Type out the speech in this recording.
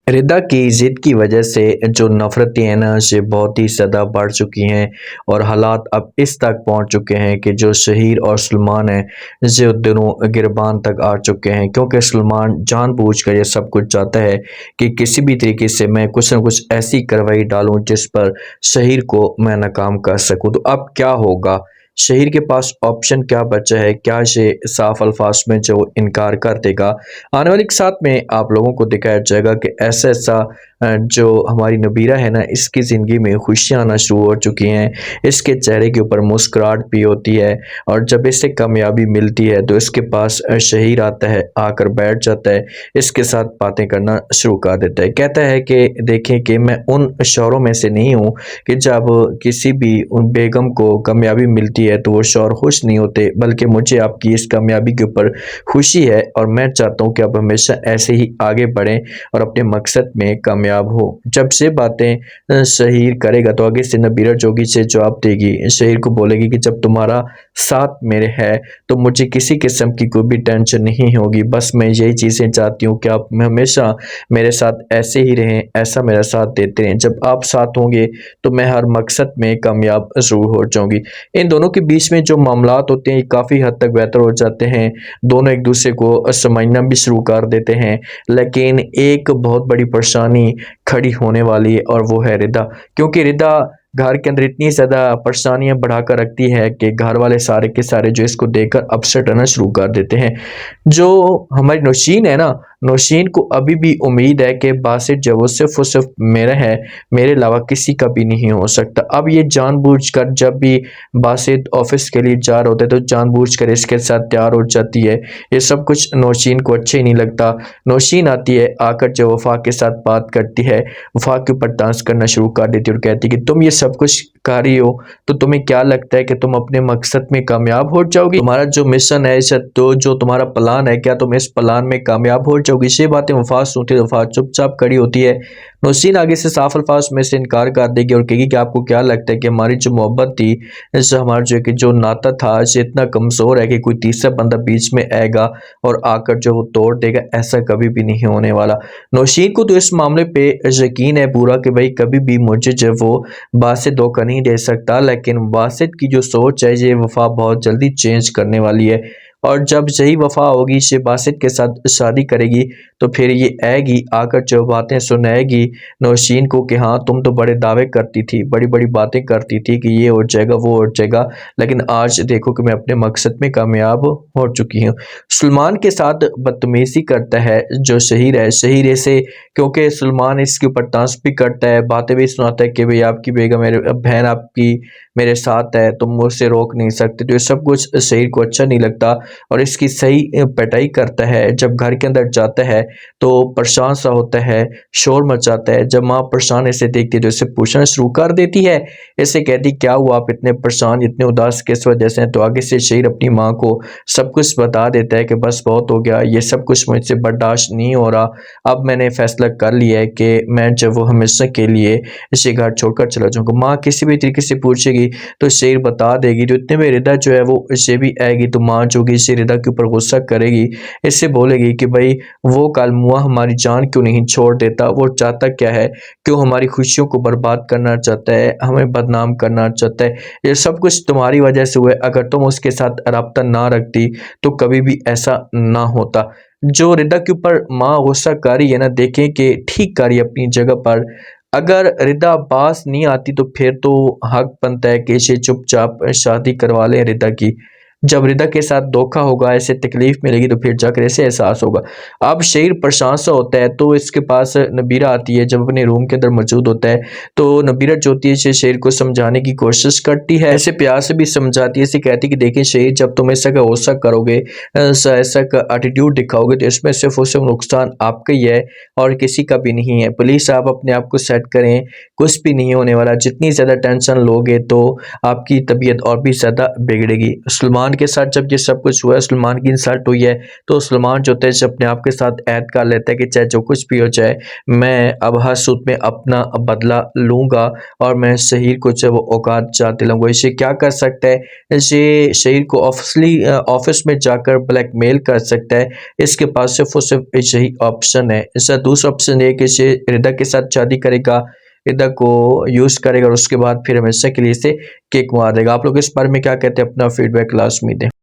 रिदा की ज़िद की वजह से जो नफ़रतें हैं ना ये बहुत ही ज़्यादा बढ़ चुकी हैं और हालात अब इस तक पहुंच चुके हैं कि जो शहीर और सलमान हैं ये दोनों गिरबान तक आ चुके हैं, क्योंकि सलमान जानबूझकर ये सब कुछ चाहता है कि किसी भी तरीके से मैं कुछ ना कुछ ऐसी कार्रवाई डालूं जिस पर शहीर को मैं नाकाम कर सकूं। तो अब क्या होगा? शहीर के पास ऑप्शन क्या बचा है? क्या ये साफ अल्फाज में जो इनकार कर देगा? आने वाले साथ में आप लोगों को दिखाया जाएगा कि ऐसा ऐसा जो हमारी नबीरा है ना इसकी ज़िंदगी में खुशियाँ आना शुरू हो चुकी हैं। इसके चेहरे के ऊपर मुस्कुराहट भी होती है और जब इसे कामयाबी मिलती है तो इसके पास शहीर आता है, आकर बैठ जाता है, इसके साथ बातें करना शुरू कर देता है। कहता है कि देखें कि मैं उन शौहरों में से नहीं हूँ कि जब किसी भी उन बेगम को कामयाबी मिलती है तो वो शौहर खुश नहीं होते, बल्कि मुझे आपकी इस कामयाबी के ऊपर खुशी है और मैं चाहता हूँ कि आप हमेशा ऐसे ही आगे बढ़ें और अपने मकसद में कामयाब हो। जब से बातें शहीर करेगा तो आगे से नबीरा जोगी से जवाब देगी, शहीर को बोलेगी कि जब तुम्हारा साथ मेरे है तो मुझे किसी किस्म की कोई भी टेंशन नहीं होगी, बस मैं यही चीज़ें चाहती हूँ कि आप हमेशा मेरे साथ ऐसे ही रहें, ऐसा मेरा साथ देते रहें। जब आप साथ होंगे तो मैं हर मकसद में कामयाब ज़रूर हो जाऊँगी। इन दोनों के बीच में जो मामलात होते हैं काफ़ी हद तक बेहतर हो जाते हैं, दोनों एक दूसरे को समझना भी शुरू कर देते हैं। लेकिन एक बहुत बड़ी परेशानी खड़ी होने वाली है और वो है रिदा, क्योंकि रिदा घर के अंदर इतनी ज़्यादा परेशानियां बढ़ाकर रखती है कि घर वाले सारे के सारे जो इसको देखकर अपसेट रहना शुरू कर देते हैं। जो हमारी नौशीन है ना, नौशीन को अभी भी उम्मीद है कि बासित जो वो सिर्फ और सिर्फ मेरा है, मेरे अलावा किसी का भी नहीं हो सकता। अब ये जानबूझकर जब भी बासित ऑफिस के लिए जा रहा होता है तो जानबूझकर इसके साथ तैयार हो जाती है। ये सब कुछ नौशीन को अच्छे ही नहीं लगता। नौशीन आती है, आकर जो वफा के साथ बात करती है, वफा के ऊपर डांस करना शुरू कर देती है और कहती है कि तुम ये सब कुछ कर रही हो तो तुम्हें क्या लगता है कि तुम अपने मकसद में कामयाब हो जाओगी? तुम्हारा जो मिशन है तो जो तुम्हारा प्लान है, क्या तुम इस प्लान में कामयाब हो जाओगी? ये बातें वफा सुनती है, वफा चुपचाप खड़ी होती है। नौशीन आगे से साफ अल्फाज में से इनकार कर देगी और कहेगी कि आपको क्या लगता है कि हमारी जो मोहब्बत थी, इससे हमारा जो नाता था ये इतना कमज़ोर है कि कोई तीसरा बंदा बीच में आएगा और आकर जो वो तोड़ देगा? ऐसा कभी भी नहीं होने वाला। नौशीन को तो इस मामले पे यकीन है पूरा कि भाई कभी भी मुझे जो वो बासित धोखा नहीं दे सकता, लेकिन बासित की जो सोच है ये वफा बहुत जल्दी चेंज करने वाली है और जब यही वफा होगी ये बासित के साथ शादी करेगी तो फिर ये आएगी, आकर जो बातें सुनाएगी नौशीन को कि हाँ तुम तो बड़े दावे करती थी, बड़ी बड़ी बातें करती थी कि ये हो जाएगा वो हो जाएगा, लेकिन आज देखो कि मैं अपने मकसद में कामयाब हो चुकी हूँ। सलमान के साथ बदतमीजी करता है जो शहीर है, शहीर ऐसे क्योंकि सलमान इसके ऊपर डांस भी करता है, बातें भी सुनाता है कि भाई आपकी बेगम मेरे बहन आपकी मेरे साथ है, तुम मुझसे रोक नहीं सकते। तो ये सब कुछ शहीर को अच्छा नहीं लगता और इसकी सही पिटाई करता है। जब घर के अंदर जाता है तो परेशान सा होता है, शोर मचाता है। जब माँ परेशान इसे देखती है तो इसे पूछना शुरू कर देती है, इसे कहती क्या हुआ आप इतने परेशान इतने उदास किस वजह से हैं? तो आगे से शहीर अपनी माँ को सब कुछ बता देता है कि बस बहुत हो गया, ये सब कुछ मुझसे बर्दाश्त नहीं हो रहा, अब मैंने फैसला कर लिया है कि मैं जब वो हमेशा के लिए इसे घर छोड़कर चला जाऊंगा। माँ किसी भी तरीके से पूछेगी तो शेर बता देगी, तो इतने में रिदा जो है वो इसे भी आएगी तो माँ जो कि इसे रिदा के ऊपर गुस्सा करेगी, इससे बोलेगी कि भाई वो कालमुआ हमारी जान क्यों नहीं छोड़ देता, वो चाहता क्या है, क्यों हमारी खुशियों को बर्बाद करना चाहता है, हमें बदनाम करना चाहता है, ये सब कुछ तुम्हारी वजह से हुआ है, अगर तुम उसके साथ राब्ता ना रखती तो कभी भी ऐसा ना होता। जो रिदा के ऊपर माँ गुस्सा कर रही है ना, देखें कि ठीक कर रही है अपनी जगह पर। अगर रिदा पास नहीं आती तो फिर तो हक बनता है कि इसे चुपचाप शादी करवा लें रिदा की। जब रिदा के साथ धोखा होगा, ऐसे तकलीफ मिलेगी तो फिर जाकर ऐसे एहसास होगा। अब शेर परेशान सा होता है तो इसके पास नबीरा आती है, जब अपने रूम के अंदर मौजूद होता है तो नबीरा जो होती है इसे शेर को समझाने की कोशिश करती है, ऐसे प्यार से भी समझाती है, इसे कहती है कि देखिए शेर जब तुम ऐसा का गुस्सा करोगे, ऐसा का एटीट्यूड दिखाओगे तो इसमें सिर्फ और सिर्फ नुकसान आपका ही है और किसी का भी नहीं है। प्लीज़ आप अपने आप को सेट करें, कुछ भी नहीं होने वाला, जितनी ज़्यादा टेंशन लोगे तो आपकी तबीयत और भी ज़्यादा बिगड़ेगी। सलमान सलमान के साथ जब ये सब कुछ हुआ है, सलमान की इंसल्ट हुई है, तो सलमान जो थे अपने आप के साथ ऐड कर लेता है कि चाहे जो कुछ भी हो जाए, मैं अब हर सूरत में अपना बदला लूँगा और मैं शहीर को जो है वो औकात जा दिलाऊँगा। इसे क्या कर सकता है, ये शहीर को ऑफिस में जाकर ब्लैकमेल कर सकता है। इसके पास सिर्फ़ और सिर्फ़ यही ऑप्शन है। इसका दूसरा ऑप्शन ये है कि ये रिदा के साथ शादी करेगा, रिदा को यूज़ करेगा और उसके बाद फिर हमेशा के लिए इसे किक मार देगा। आप लोग इस बारे में क्या कहते हैं? अपना फीडबैक लाज़मी दें।